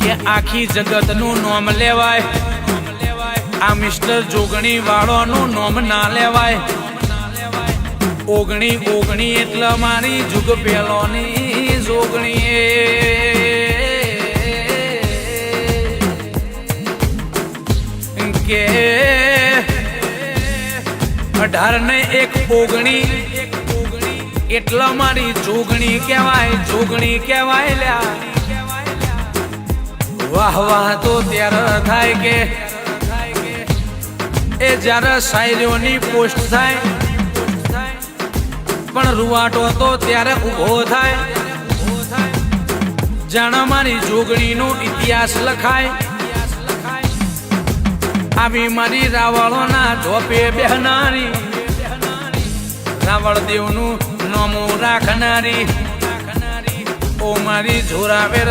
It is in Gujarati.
કે આખી જગતનું નામ લેવાય, આ મિસ્ટર જોગણી વાળોનું નામ ના લેવાય. ઓગણી ઓગણી એટલે મારી જુગ પેલોની જોગણી. કે 18 ને 1 ઓગણી એટલે મારી જોગણી કહેવાય, જોગણી કહેવાય લ્યા. વાહ વાહ તો ત્યારે થાય કે એ જ્યારે શાયરીઓની પોસ્ટ થાય, પણ રૂવાટો તો ત્યારે ઉભો થાય. જાણે મારી જોગણીનો ઇતિહાસ લખાય. આવી મારી રાવળોના ઢોપે બેહનારી, રાવળ દેવનું નામું રાખનારી, ઓ મારી જોરાવેર